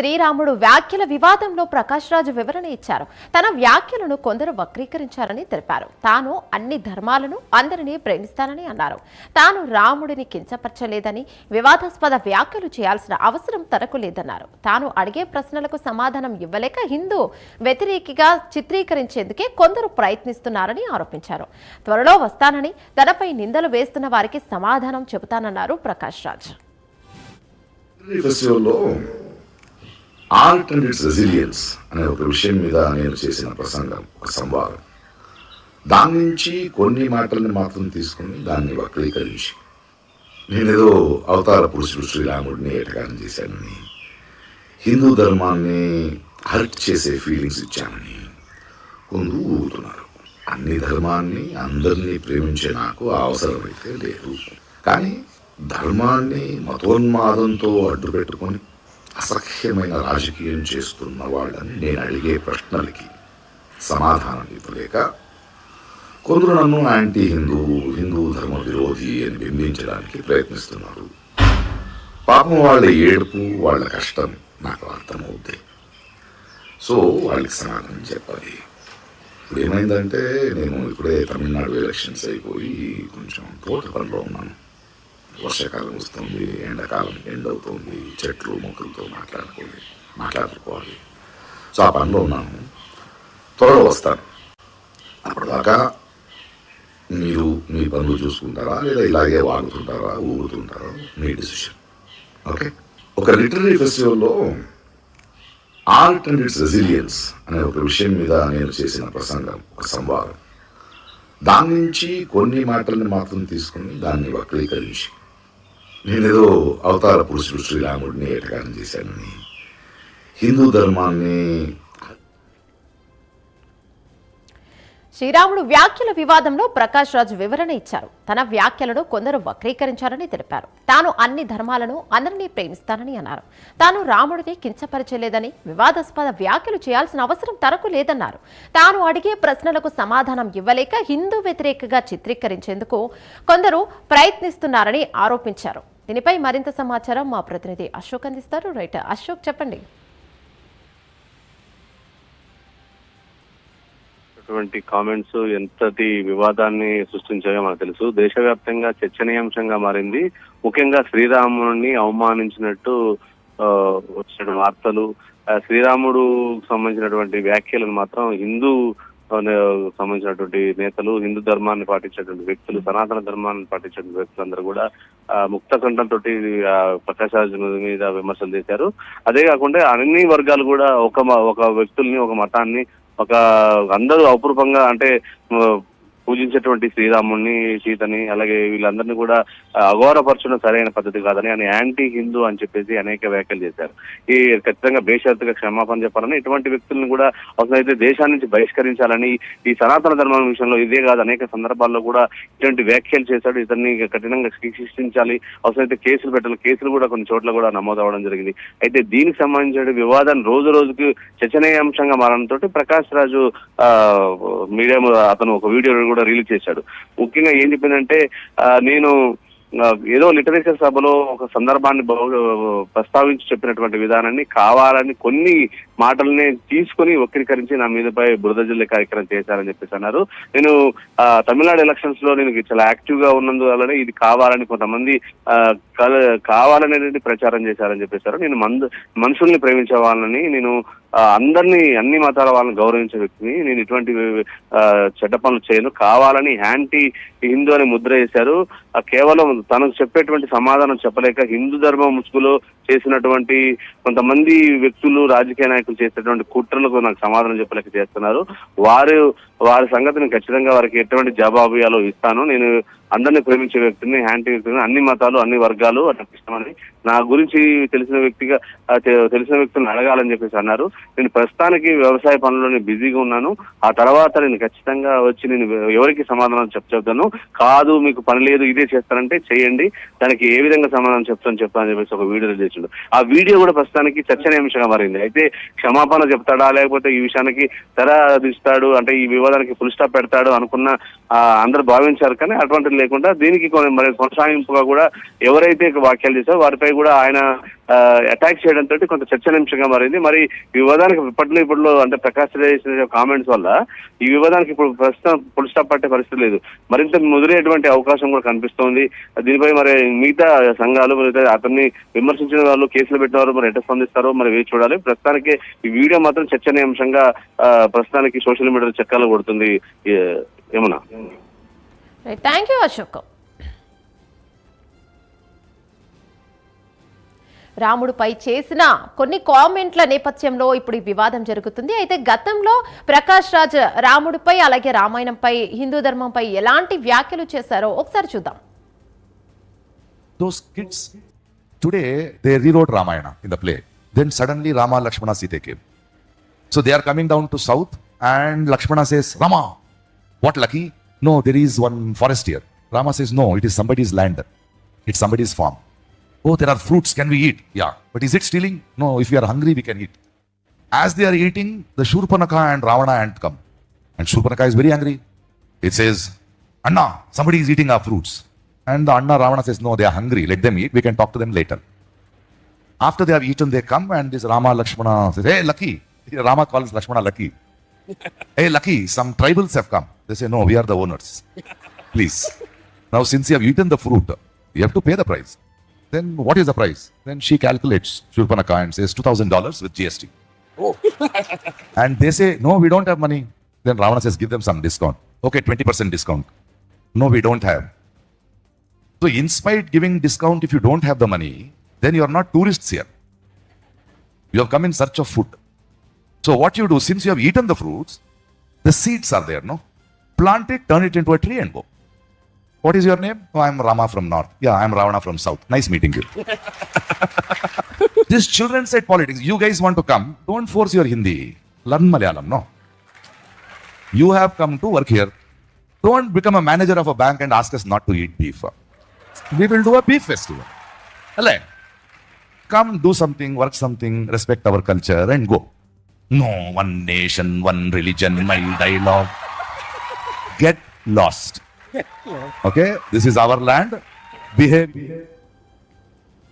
శ్రీరాముడు వ్యాఖ్యల వివాదంలో ప్రకాష్ రాజ్ వివరణ ఇచ్చారు. తన వ్యాఖ్యలను కొందరు వక్రీకరించారని తెలిపారు. తాను అన్ని ధర్మాలను అందరినీ ప్రేమిస్తానని అన్నారు. తాను రాముడిని కించపరచలేదని, వివాదాస్పద వ్యాఖ్యలు చేయాల్సిన అవసరం తనకు లేదన్నారు. తాను అడిగే ప్రశ్నలకు సమాధానం ఇవ్వలేక హిందూ వ్యతిరేకిగా చిత్రీకరించేందుకే కొందరు ప్రయత్నిస్తున్నారని ఆరోపించారు. త్వరలో వస్తానని, తనపై నిందలు వేస్తున్న వారికి సమాధానం చెబుతానన్నారు Prakash Raj. Art and its resilience అనే ఒక విషయం మీద నేను చేసిన ప్రసంగం, ఒక సంవాదం. దాని నుంచి కొన్ని మాటలను మాత్రం తీసుకుని దాన్ని వక్రీకరించి నేనేదో అవతార పురుషుడు శ్రీరాముడిని ఏటగానం చేశానని, హిందూ ధర్మాన్ని హర్ట్ చేసే ఫీలింగ్స్ ఇచ్చానని కొందరు ఊగుతున్నారు. అన్ని ధర్మాన్ని అందరినీ ప్రేమించే నాకు అవసరమైతే లేదు. కానీ ధర్మాన్ని మతోన్మాదంతో అడ్డు పెట్టుకొని అసహ్యమైన రాజకీయం చేస్తున్న వాళ్ళని నేను అడిగే ప్రశ్నలకి సమాధానం ఇవ్వలేక కొందరు నన్ను యాంటీ హిందూ ధర్మ విరోధి అని బింబించడానికి ప్రయత్నిస్తున్నారు. పాపం వాళ్ళ ఏడుపు, వాళ్ళ కష్టం నాకు అర్థమవుద్ది. సో వాళ్ళకి సమాధానం చెప్పాలి. ఇప్పుడు ఏమైందంటే, నేను ఇప్పుడే తమిళనాడు ఎలక్షన్స్ అయిపోయి కొంచెం తోట పనిలో ఉన్నాను. వర్షాకాలం వస్తుంది, ఎండాకాలం ఎండ్ అవుతుంది, చెట్లు మొక్కలతో మాట్లాడుకోవాలి. సో ఆ పనిలో ఉన్నాను. త్వరలో వస్తాను. అప్పటిదాకా మీరు మీ పనులు చూసుకుంటారా, లేదా ఇలాగే వాగుతుంటారా, ఊగుతుంటారా, మీ డిసిషన్. ఓకే. ఒక లిటరరీ ఫెస్టివల్లో ఆర్ట్ అండ్ ఇట్స్ రెసిలియన్స్ అనే ఒక విషయం మీద నేను చేసిన ప్రసంగం, ఒక సంవాదం. దాని నుంచి కొన్ని మాటలను మాత్రం తీసుకుని దాన్ని వక్రీకరించి నేనేదో అవతార పురుషుడు శ్రీరాముడిని ఏటగానం చేశానని, హిందూ ధర్మాన్ని శ్రీరాముడు వ్యాఖ్యల వివాదంలో ప్రకాష్ రాజ్ వివరణ ఇచ్చారు. తన వ్యాఖ్యలను కొందరు వక్రీకరించారని తెలిపారు. తాను అన్ని ధర్మాలను అందరినీ ప్రేమిస్తానని అన్నారు. తాను రాముడిని కించపరచలేదని, వివాదాస్పద వ్యాఖ్యలు చేయాల్సిన అవసరం తనకు లేదన్నారు. తాను అడిగే ప్రశ్నలకు సమాధానం ఇవ్వలేక హిందూ వ్యతిరేకగా చిత్రీకరించేందుకు కొందరు ప్రయత్నిస్తున్నారని ఆరోపించారు. దీనిపై మరింత సమాచారం మా ప్రతినిధి అశోక్ అందిస్తారు. రైట్ అశోక్, చెప్పండి. కామెంట్స్ ఎంతటి వివాదాన్ని సృష్టించాయో మనకు తెలుసు. దేశవ్యాప్తంగా చర్చనీయాంశంగా మారింది. ముఖ్యంగా శ్రీరాముని అవమానించినట్టు వచ్చిన వార్తలు, శ్రీరాముడు సంబంధించినటువంటి వ్యాఖ్యలను మాత్రం హిందూ సంబంధించినటువంటి నేతలు, హిందూ ధర్మాన్ని పాటించేటువంటి వ్యక్తులు, సనాతన ధర్మాన్ని పాటించేటువంటి వ్యక్తులందరూ కూడా ముక్త కంఠంతో ప్రకాష్ రాజ్ మీద విమర్శలు చేశారు. అదే కాకుండా అన్ని వర్గాలు కూడా ఒక వ్యక్తుల్ని, ఒక మతాన్ని, ఒక అందరూ అపురూపంగా అంటే పూజించేటువంటి శ్రీరాముడిని, సీతని, అలాగే వీళ్ళందరినీ కూడా అఘోరపరచడం సరైన పద్ధతి కాదని, ఆయన యాంటీ హిందూ అని చెప్పేసి అనేక వ్యాఖ్యలు చేశారు. ఈ ఖచ్చితంగా బేషరతుగా క్షమాపణ చెప్పాలని, ఇటువంటి వ్యక్తులను కూడా అవసరమైతే దేశాన్ని నుంచి బహిష్కరించాలని, ఈ సనాతన ధర్మం విషయంలో ఇదే కాదు అనేక సందర్భాల్లో కూడా ఇటువంటి వ్యాఖ్యలు చేశాడు. ఇతన్ని కఠినంగా శిక్షించాలి, అవసరమైతే కేసులు పెట్టాలి. కేసులు కూడా కొన్ని చోట్ల కూడా నమోదు అవ్వడం జరిగింది. అయితే దీనికి సంబంధించిన వివాదాన్ని రోజు రోజుకి చర్చనీయాంశంగా మారడంతో ప్రకాష్ రాజు మీడియా అతను ఒక వీడియో కూడా రిలీజ్ చేశాడు. ముఖ్యంగా ఏం చెప్పిందంటే, నేను ఏదో లిటరేచర్ సభలో ఒక సందర్భాన్ని ప్రస్తావించి చెప్పినటువంటి విధానాన్ని కావాలని కొన్ని మాటల్ని తీసుకుని వక్రీకరించి నా మీదపై బురద జల్లే కార్యక్రమం చేశారని చెప్పేసి అన్నారు. నేను తమిళనాడు ఎలక్షన్స్ లో నేను చాలా యాక్టివ్ గా ఉన్నందువల్లనే ఇది కావాలని కొంతమంది కావాలనేది ప్రచారం చేశారని చెప్పేశారు. నేను మనుషుల్ని ప్రేమించే వాళ్ళని, నేను అందరినీ, అన్ని మతాల వాళ్ళని గౌరవించే వ్యక్తిని, నేను ఇటువంటి చెడ్డ పనులు చేయను, కావాలని యాంటీ హిందూ అని ముద్ర వేశారు. కేవలం తనకు చెప్పేటువంటి సమాధానం చెప్పలేక హిందూ ధర్మం ముసుగులో చేసినటువంటి కొంతమంది వ్యక్తులు, రాజకీయ నాయకులు చేసేటువంటి కుట్రలకు నాకు సమాధానం చెప్పలేక చేస్తున్నారు. వారి సంగతిని ఖచ్చితంగా వారికి ఎటువంటి జవాబుయాలో ఇస్తాను. నేను అందరినీ ప్రేమించే వ్యక్తిని, యాంటీ వ్యక్తిని, అన్ని మతాలు, అన్ని వర్గాలు నాకు ఇష్టమని, నా గురించి తెలిసిన వ్యక్తులను అడగాలని చెప్పేసి అన్నారు. నేను ప్రస్తుతానికి వ్యవసాయ పనుల్లో బిజీగా ఉన్నాను. ఆ తర్వాత నేను ఖచ్చితంగా వచ్చి నేను ఎవరికి సమాధానం చెప్తాను. కాదు మీకు పని లేదు, ఇదే చేస్తానంటే చేయండి, దానికి ఏ విధంగా సమాధానం చెప్తానని చెప్పేసి ఒక వీడియో చేసిండు. ఆ వీడియో కూడా ప్రస్తుతానికి చర్చనీయాంశంగా మారింది. అయితే క్షమాపణ చెప్తాడా, లేకపోతే ఈ విషయానికి తెర దిస్తాడు, అంటే ఈ వివాదానికి ఫుల్ స్టాప్ పెడతాడు అనుకున్న అందరూ భావించారు. కానీ అటువంటి లేకుండా దీనికి మరి కొనసాగింపుగా కూడా ఎవరైతే వ్యాఖ్యలు చేశారో వారిపై కూడా ఆయన అటాక్ చేయడంతో కొంత చర్చనీయాంశంగా మారింది. మరి ఈ వివాదానికి ఇప్పట్లో అంటే ప్రకాష్ చేసిన కామెంట్స్ వల్ల ఈ వివాదానికి ఇప్పుడు ప్రస్తుతం ఫుల్ స్టాప్ పట్టే పరిస్థితి లేదు, మరింత ముదిరేటువంటి అవకాశం కూడా కనిపిస్తోంది. దీనిపై మరి మిగతా సంఘాలు మరి అతన్ని విమర్శించిన వాళ్ళు, కేసులు పెట్టిన వారు మరి ఎట్లా స్పందిస్తారో మరి వేచి చూడాలి. ప్రస్తుతానికి ఈ వీడియో మాత్రం చర్చనీయాంశంగా ప్రస్తుతానికి సోషల్ మీడియాలో చక్కాలు కొడుతుంది. ఏమన్నా థ్యాంక్ యూ అశోక్. రాముడిపై చేసిన కొన్ని కామెంట్ల నేపథ్యంలో ఇప్పుడు ఈ వివాదం జరుగుతుంది. అయితే గతంలో ప్రకాష్ రాజ్ రాముడిపై అలాగే రామాయణంపై, హిందూ ధర్మంపై ఎలాంటి వ్యాఖ్యలు చేశారో ఒకసారి చూద్దాం. Those kids today they rewrote Ramayana in the play. Then suddenly Rama, Lakshmana, Sita came. So they are coming down to south and Lakshmana says, Rama, what lucky? No, there is one forest here. Rama says, no, it is somebody's land. It's somebody's farm. Oh, there are fruits. Can we eat? Yeah. But is it stealing? No, if we are hungry, we can eat. As they are eating, the Shurpanakha and Ravana ant come. And Shurpanakha is very angry. It says, Anna, somebody is eating our fruits. And the Anna Ravana says, no, they are hungry. Let them eat. We can talk to them later. After they have eaten, they come and this Rama, Lakshmana says, hey, Lucky. Rama calls Lakshmana Lucky. Hey, Lucky, some tribals have come. They say, no, we are the owners. Please. Now, since you have eaten the fruit, you have to pay the price. Then what is the price? Then she calculates Shurpanakha and says $2,000 with GST. Oh. And they say, no, we don't have money. Then Ravana says, give them some discount. Okay, 20% discount. No, we don't have. So in spite giving discount, if you don't have the money, then you are not tourists here. You have come in search of food. So what you do, since you have eaten the fruits, the seeds are there, no? Plant it, turn it into a tree and go. What is your name? Oh, I'm Rama from north. Yeah, I'm Ravana from south. Nice meeting you. These children said politics. You guys want to come? Don't force your Hindi. Learn Malayalam, no? You have come to work here. Don't become a manager of a bank and ask us not to eat beef. We will do a beef festival. Hello. Come do something, work something, respect our culture and go. No, one nation, one religion, my dialogue. Get lost. Okay, this is our land. Behave.